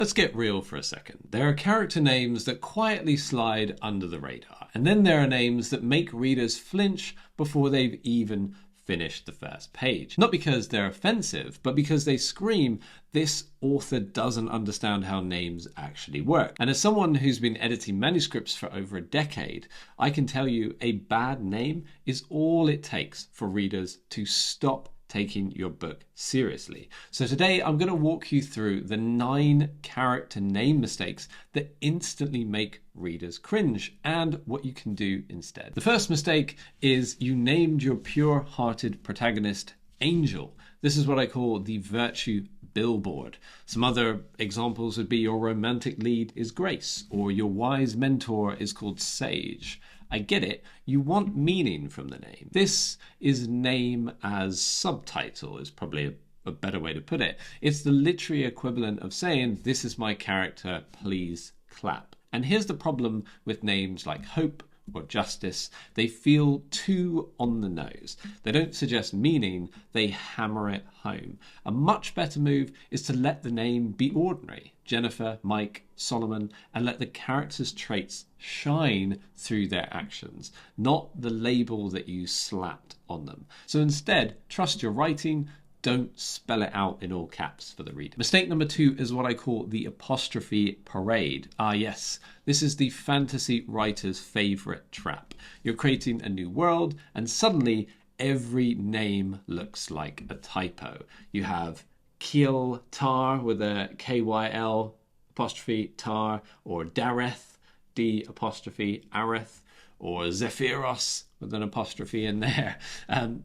Let's get real for a second. There are character names that quietly slide under the radar, and then there are names that make readers flinch before they've even finished the first page. Not because they're offensive, but because they scream, this author doesn't understand how names actually work. And as someone who's been editing manuscripts for over a decade, I can tell you a bad name is all it takes for readers to stop taking your book seriously. So today I'm going to walk you through the 9 character name mistakes that instantly make readers cringe and what you can do instead. The first mistake is you named your pure-hearted protagonist Angel. This is what I call the virtue billboard. Some other examples would be your romantic lead is Grace, or your wise mentor is called Sage. I get it, you want meaning from the name. This is name as subtitle is probably a better way to put it. It's the literary equivalent of saying, this is my character, please clap. And here's the problem with names like Hope or Justice. They feel too on the nose. They don't suggest meaning, they hammer it home. A much better move is to let the name be ordinary. Jennifer, Mike, Solomon, and let the characters' traits shine through their actions, not the label that you slapped on them. So instead, trust your writing. Don't spell it out in all caps for the reader. Mistake number 2 is what I call the apostrophe parade. Ah yes, this is the fantasy writer's favorite trap. You're creating a new world and suddenly every name looks like a typo. You have Kyl Tar with a Kyl apostrophe Tar, or Dareth, D apostrophe Areth, or Zephyros with an apostrophe in there.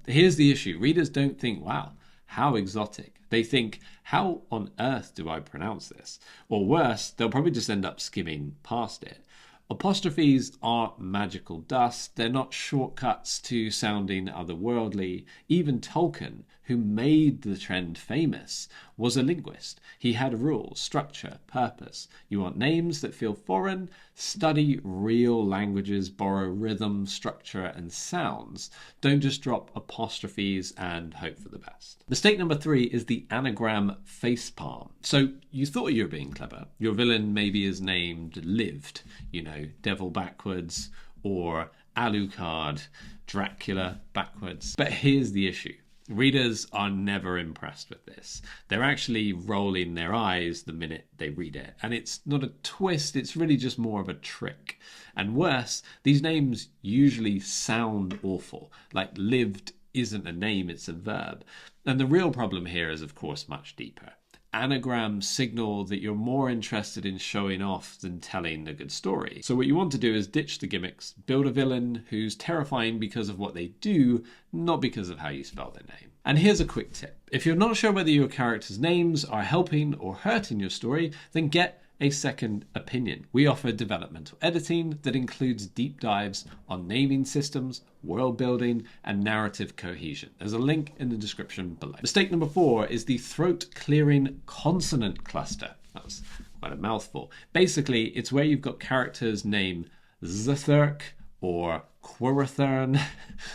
Here's the issue. Readers don't think, wow, how exotic. They think, how on earth do I pronounce this? Or worse, they'll probably just end up skimming past it. Apostrophes aren't magical dust. They're not shortcuts to sounding otherworldly. Even Tolkien, who made the trend famous, was a linguist. He had rules, structure, purpose. You want names that feel foreign? Study real languages, borrow rhythm, structure, and sounds. Don't just drop apostrophes and hope for the best. Mistake number 3 is the anagram facepalm. So you thought you were being clever. Your villain maybe is named Lived, devil backwards, or Alucard, Dracula backwards. But here's the issue. Readers are never impressed with this. They're actually rolling their eyes the minute they read it. And it's not a twist, it's really just more of a trick. And worse, these names usually sound awful. Like Lived isn't a name, it's a verb. And the real problem here is, of course, much deeper. Anagrams signal that you're more interested in showing off than telling a good story. So what you want to do is ditch the gimmicks, build a villain who's terrifying because of what they do, not because of how you spell their name. And here's a quick tip. If you're not sure whether your characters' names are helping or hurting your story, then get a second opinion. We offer developmental editing that includes deep dives on naming systems, world building, and narrative cohesion. There's a link in the description below. Mistake number 4 is the throat-clearing consonant cluster. That's quite a mouthful. Basically, it's where you've got characters named Zthurk or Quirathern.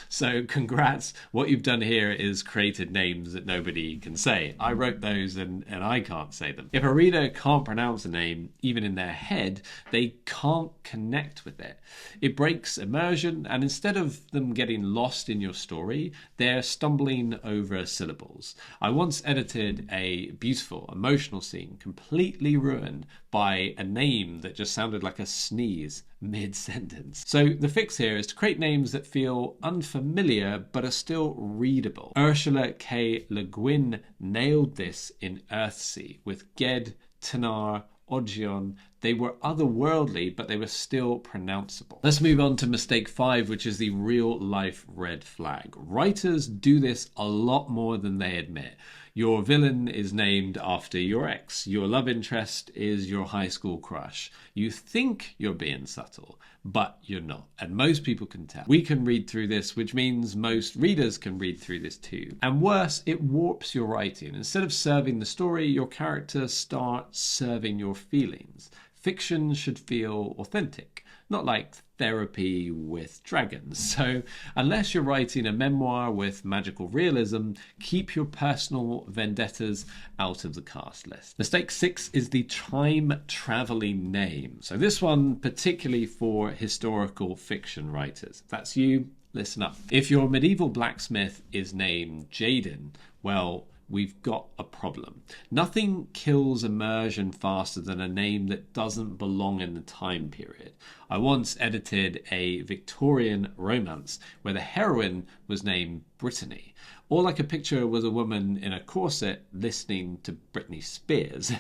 So congrats, what you've done here is created names that nobody can say. I wrote those and I can't say them. If a reader can't pronounce a name, even in their head, they can't connect with it. It breaks immersion, and instead of them getting lost in your story, they're stumbling over syllables. I once edited a beautiful, emotional scene completely ruined by a name that just sounded like a sneeze mid-sentence. So the fix here is to create names that feel unfamiliar but are still readable. Ursula K. Le Guin nailed this in Earthsea with Ged, Tanar, Ogion. They were otherworldly, but they were still pronounceable. Let's move on to mistake 5, which is the real-life red flag. Writers do this a lot more than they admit. Your villain is named after your ex. Your love interest is your high school crush. You think you're being subtle, but you're not. And most people can tell. We can read through this, which means most readers can read through this too. And worse, it warps your writing. Instead of serving the story, your characters start serving your feelings. Fiction should feel authentic, not like therapy with dragons. So unless you're writing a memoir with magical realism, keep your personal vendettas out of the cast list. Mistake 6 is the time-traveling name. So this one particularly for historical fiction writers. If that's you, listen up. If your medieval blacksmith is named Jaden, well, we've got a problem. Nothing kills immersion faster than a name that doesn't belong in the time period. I once edited a Victorian romance where the heroine was named Brittany. All I could picture was a woman in a corset listening to Britney Spears.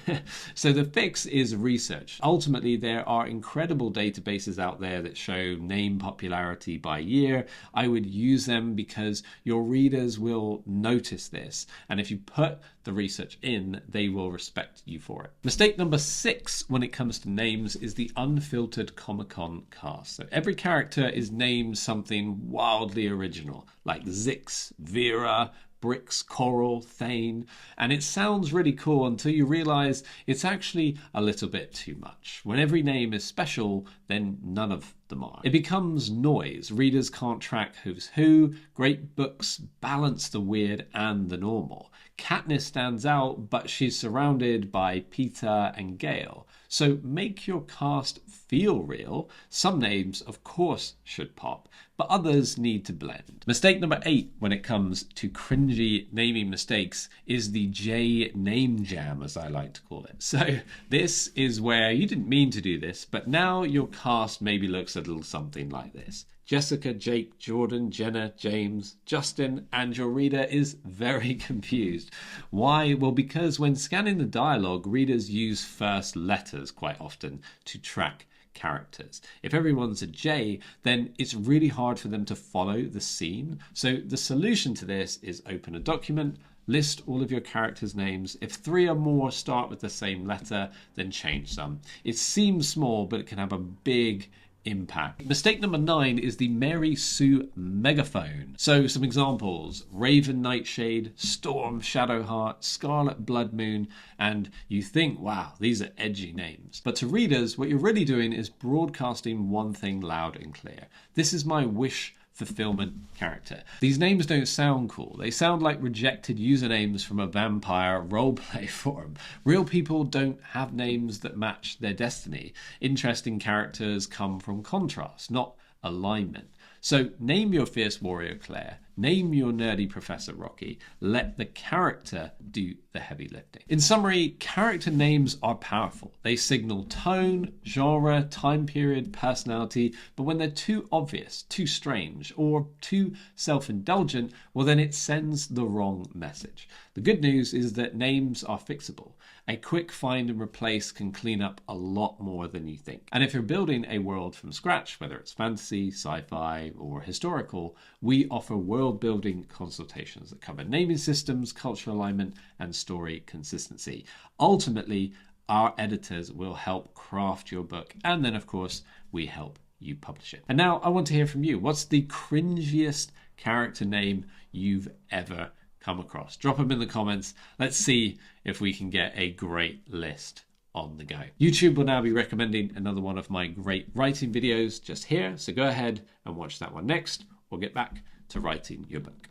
So the fix is research. Ultimately, there are incredible databases out there that show name popularity by year. I would use them because your readers will notice this. And if you put the research in, they will respect you for it. Mistake number 6 when it comes to names is the Unfiltered Comic-Con cast. So every character is named something wildly original, like Zix, Vera, Bricks, Coral, Thane, and it sounds really cool until you realize it's actually a little bit too much. When every name is special, then none of them are. It becomes noise. Readers can't track who's who. Great books balance the weird and the normal. Katniss stands out, but she's surrounded by Peter and Gale. So make your cast feel real. Some names, of course, should pop, but others need to blend. Mistake number 8 when it comes to cringy naming mistakes is the J name jam, as I like to call it. So this is where you didn't mean to do this, but now your cast maybe looks a little something like this. Jessica, Jake, Jordan, Jenna, James, Justin, and your reader is very confused. Why? Well, because when scanning the dialogue, readers use first letters quite often to track characters. If everyone's a J, then it's really hard for them to follow the scene. So the solution to this is open a document, list all of your characters' names. If 3 or more start with the same letter, then change some. It seems small, but it can have a big impact. Mistake number 9 is the Mary Sue megaphone. So some examples: Raven Nightshade, Storm Shadowheart, Scarlet Blood Moon, and you think, wow, these are edgy names. But to readers, what you're really doing is broadcasting one thing loud and clear. This is my wish fulfillment character. These names don't sound cool. They sound like rejected usernames from a vampire roleplay forum. Real people don't have names that match their destiny. Interesting characters come from contrast, not alignment. So name your fierce warrior Claire, name your nerdy Professor Rocky, let the character do the heavy lifting. In summary, character names are powerful. They signal tone, genre, time period, personality, but when they're too obvious, too strange, or too self-indulgent, well then it sends the wrong message. The good news is that names are fixable. A quick find and replace can clean up a lot more than you think. And if you're building a world from scratch, whether it's fantasy, sci-fi, or historical, we offer world-building consultations that cover naming systems, cultural alignment, and story consistency. Ultimately, our editors will help craft your book, and then, of course, we help you publish it. And now I want to hear from you. What's the cringiest character name you've ever come across? Drop them in the comments. Let's see if we can get a great list on the go. YouTube will now be recommending another one of my great writing videos just here, so go ahead and watch that one next, or get back to writing your book.